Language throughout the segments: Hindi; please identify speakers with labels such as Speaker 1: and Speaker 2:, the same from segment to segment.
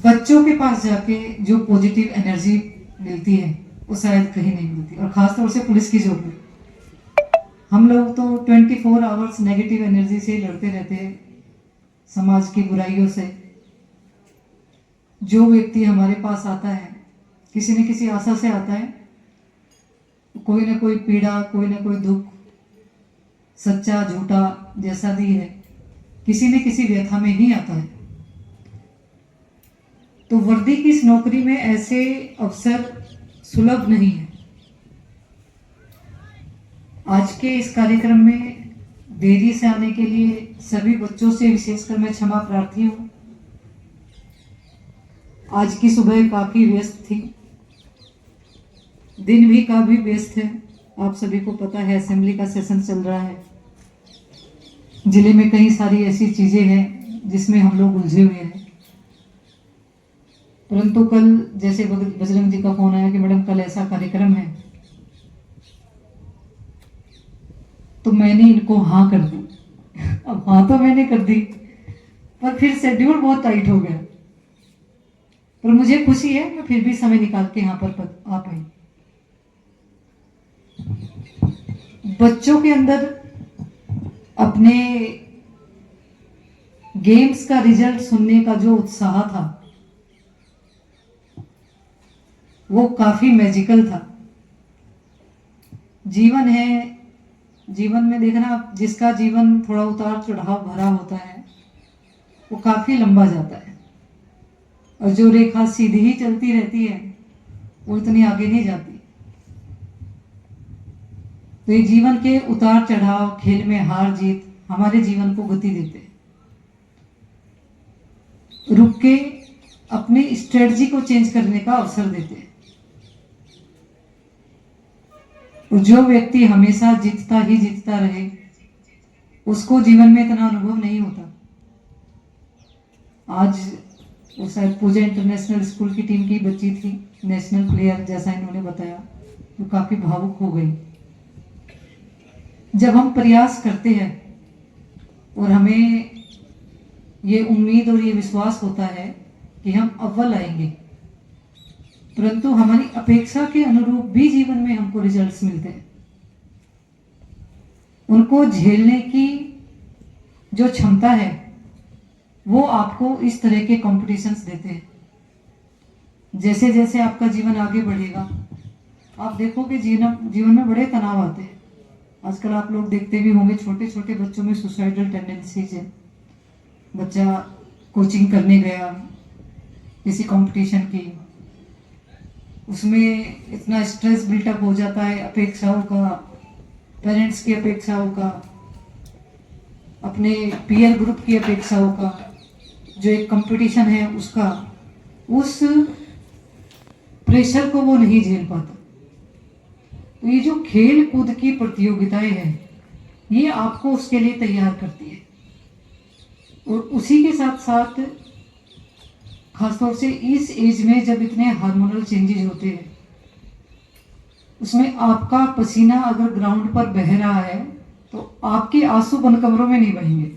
Speaker 1: बच्चों के पास जाके जो पॉजिटिव एनर्जी मिलती है वो शायद कहीं नहीं मिलती, और खासतौर से पुलिस की जॉब में हम लोग तो 24 आवर्स नेगेटिव एनर्जी से लड़ते रहते हैं, समाज की बुराइयों से। जो व्यक्ति हमारे पास आता है किसी न किसी आशा से आता है, कोई ना कोई पीड़ा, कोई ना कोई दुख, सच्चा झूठा जैसा भी है, किसी न किसी व्यथा में ही आता है। तो वर्दी की इस नौकरी में ऐसे अवसर सुलभ नहीं है। आज के इस कार्यक्रम में देरी से आने के लिए सभी बच्चों से विशेषकर मैं क्षमा प्रार्थी हूँ। आज की सुबह काफी व्यस्त थी, दिन भी काफी व्यस्त है। आप सभी को पता है असेंबली का सेशन चल रहा है, जिले में कई सारी ऐसी चीजें हैं जिसमें हम लोग उलझे हुए हैं। परंतु कल जैसे बजरंग जी का फोन आया कि मैडम कल ऐसा कार्यक्रम है, तो मैंने इनको हाँ कर दी। अब हाँ तो मैंने कर दी, पर फिर शेड्यूल बहुत टाइट हो गया। पर मुझे खुशी है, मैं फिर भी समय निकाल के यहाँ पर आ पाई। बच्चों के अंदर अपने गेम्स का रिजल्ट सुनने का जो उत्साह था वो काफी मैजिकल था। जीवन है, जीवन में देखना, जिसका जीवन थोड़ा उतार चढ़ाव भरा होता है वो काफी लंबा जाता है, और जो रेखा सीधी ही चलती रहती है वो इतनी आगे नहीं जाती। तो ये जीवन के उतार चढ़ाव, खेल में हार जीत हमारे जीवन को गति देते हैं। रुक के अपनी स्ट्रेटजी को चेंज करने का अवसर देते हैं। और जो व्यक्ति हमेशा जीतता ही जीतता रहे उसको जीवन में इतना अनुभव नहीं होता। आज वो शायद पूजा इंटरनेशनल स्कूल की टीम की बच्ची थी, नेशनल प्लेयर जैसा इन्होंने बताया, वो काफी भावुक हो गई। जब हम प्रयास करते हैं और हमें ये उम्मीद और ये विश्वास होता है कि हम अव्वल आएंगे, परंतु हमारी अपेक्षा के अनुरूप भी जीवन में हमको रिजल्ट्स मिलते हैं, उनको झेलने की जो क्षमता है वो आपको इस तरह के कॉम्पिटिशन्स देते हैं। जैसे जैसे आपका जीवन आगे बढ़ेगा आप देखोगे जीवन में बड़े तनाव आते हैं। आजकल आप लोग देखते भी होंगे छोटे छोटे बच्चों में सुसाइडल टेंडेंसीज है। बच्चा कोचिंग करने गया किसी कंपटीशन की, उसमें इतना स्ट्रेस बिल्टअप हो जाता है, अपेक्षाओं का, पेरेंट्स की अपेक्षाओं का, अपने पीयर ग्रुप की अपेक्षाओं का, जो एक कंपटीशन है उसका, उस प्रेशर को वो नहीं झेल पाता। तो ये जो खेल कूद की प्रतियोगिताएं हैं ये आपको उसके लिए तैयार करती है, और उसी के साथ साथ खासतौर से इस एज में जब इतने हार्मोनल चेंजेस होते हैं, उसमें आपका पसीना अगर ग्राउंड पर बह रहा है तो आपके आंसू बंद कमरों में नहीं बहेंगे।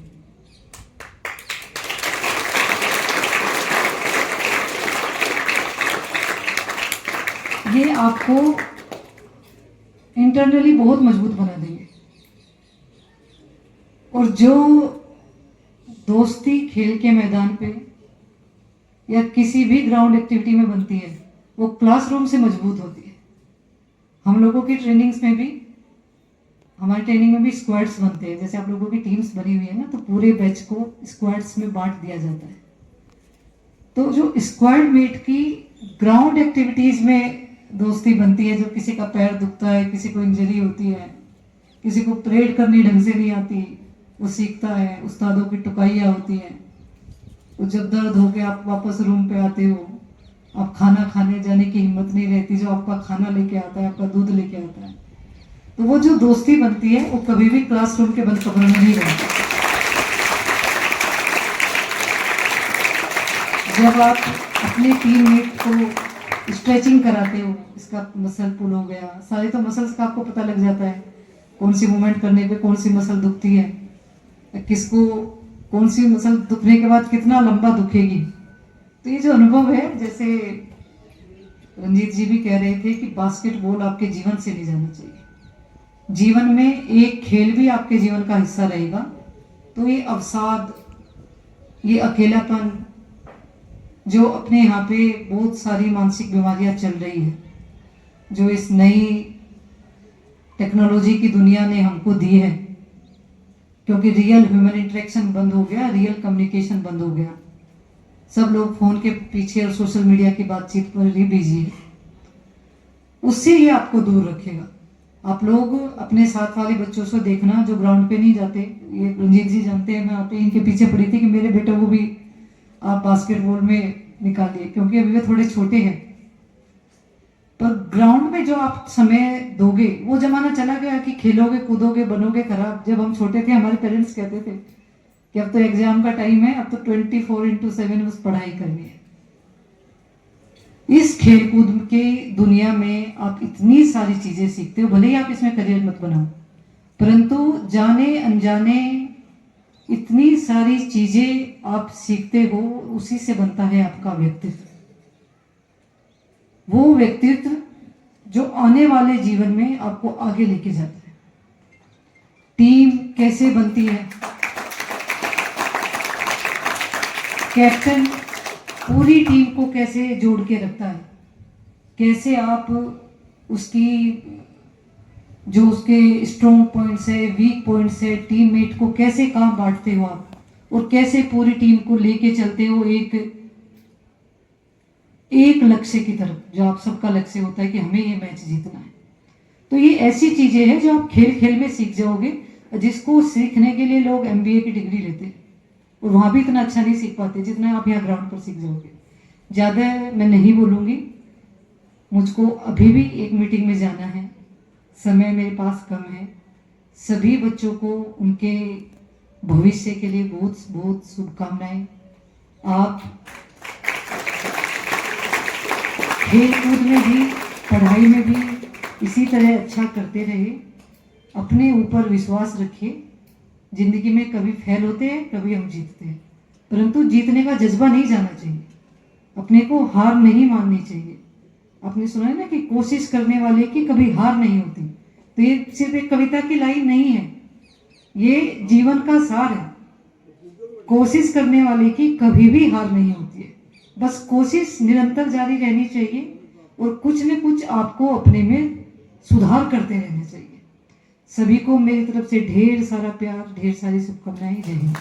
Speaker 1: ये आपको इंटरनली बहुत मजबूत बना देंगे। और जो दोस्ती खेल के मैदान पे या किसी भी ग्राउंड एक्टिविटी में बनती है वो क्लासरूम से मजबूत होती है। हम लोगों की ट्रेनिंग्स में भी, हमारी ट्रेनिंग में भी स्क्वाड्स बनते हैं। जैसे आप लोगों की टीम्स बनी हुई है ना, तो पूरे बैच को स्क्वाड्स में बांट दिया जाता है। तो जो स्क्वाड मेट की ग्राउंड एक्टिविटीज में दोस्ती बनती है, जो किसी का पैर दुखता है, किसी को इंजरी होती है, किसी को परेड करनी ढंग से नहीं आती, वो सीखता है, उस्तादों की टुकाइयाँ होती हैं। तो जब दर्द होके आप वापस रूम पे आते हो, आप खाना खाने जाने की हिम्मत नहीं रहती, जो आपका खाना लेके आता है, आपका दूध लेके आता है, तो वो जो दोस्ती बनती है वो कभी भी क्लासरूम के बंद कमरों में नहीं बनती। जब आप अपने टीममेट को स्ट्रेचिंग कराते हो, इसका मसल पुल हो गया, सारे तो मसल्स का आपको पता लग जाता है, कौन सी मूवमेंट करने पे कौन सी मसल दुखती है, किसको कौन सी मसल दुखने के बाद कितना लंबा दुखेगी। तो तो ये जो अनुभव है, जैसे रंजीत जी भी कह रहे थे कि बास्केटबॉल आपके जीवन से नहीं जाना चाहिए। जीवन में एक खेल भी आपके जीवन का हिस्सा रहेगा, तो ये अवसाद, ये अकेलापन, जो अपने यहाँ पे बहुत सारी मानसिक बीमारियां चल रही है, जो इस नई टेक्नोलॉजी की दुनिया ने हमको दी है, क्योंकि रियल ह्यूमन इंटरेक्शन बंद हो गया, रियल कम्युनिकेशन बंद हो गया, सब लोग फोन के पीछे और सोशल मीडिया की बातचीत पर ही बिजी है। उससे ये आपको दूर रखेगा। आप लोग अपने साथ वाले बच्चों से देखना जो ग्राउंड पे नहीं जाते, ये रंजीत जी जानते हैं, मैं आते इनके पीछे पड़ी थी कि मेरे बेटों को भी आप बास्केटबॉल में निकालिए, क्योंकि अभी वे थोड़े छोटे हैं। पर ग्राउंड में जो आप समय दोगे, वो जमाना चला गया कि खेलोगे कूदोगे बनोगे खराब। जब हम छोटे थे हमारे पेरेंट्स कहते थे कि अब तो एग्जाम का टाइम है, अब तो 24/7 बस पढ़ाई करनी है। इस खेलकूद के दुनिया में आप इतनी सारी चीजें सीखते हो, भले ही आप इसमें करियर मत बनाओ, परंतु जाने अनजाने इतनी सारी चीजें आप सीखते हो, उसी से बनता है आपका व्यक्तित्व। वो व्यक्तित्व जो आने वाले जीवन में आपको आगे लेके जाता है। टीम कैसे बनती है, कैप्टन पूरी टीम को कैसे जोड़ के रखता है, कैसे आप उसकी जो उसके स्ट्रॉन्ग पॉइंट्स है, वीक पॉइंट्स है, टीममेट को कैसे काम बांटते हो आप, और कैसे पूरी टीम को लेके चलते हो एक लक्ष्य की तरफ, जो आप सबका लक्ष्य होता है कि हमें ये मैच जीतना है। तो ये ऐसी चीजें हैं जो आप खेल खेल में सीख जाओगे, जिसको सीखने के लिए लोग MBA की डिग्री लेते हैं और वहां भी इतना अच्छा नहीं सीख पाते जितना आप यहाँ ग्राउंड पर सीख जाओगे। ज्यादा मैं नहीं बोलूंगी, मुझको अभी भी एक मीटिंग में जाना है, समय मेरे पास कम है। सभी बच्चों को उनके भविष्य के लिए बहुत बहुत शुभकामनाएं। आप खेल कूद में भी, पढ़ाई में भी इसी तरह अच्छा करते रहिए, अपने ऊपर विश्वास रखिए। जिंदगी में कभी फेल होते हैं, कभी हम जीतते हैं, परंतु जीतने का जज्बा नहीं जाना चाहिए, अपने को हार नहीं माननी चाहिए। आपने सुना है ना कि कोशिश करने वाले की कभी हार नहीं होती। तो ये सिर्फ एक कविता की लाइन नहीं है, ये जीवन का सार है। कोशिश करने वाले की कभी भी हार नहीं होती है, बस कोशिश निरंतर जारी रहनी चाहिए और कुछ न कुछ आपको अपने में सुधार करते रहना चाहिए। सभी को मेरी तरफ से ढेर सारा प्यार, ढेर सारी शुभकामनाएं। जय हिंद।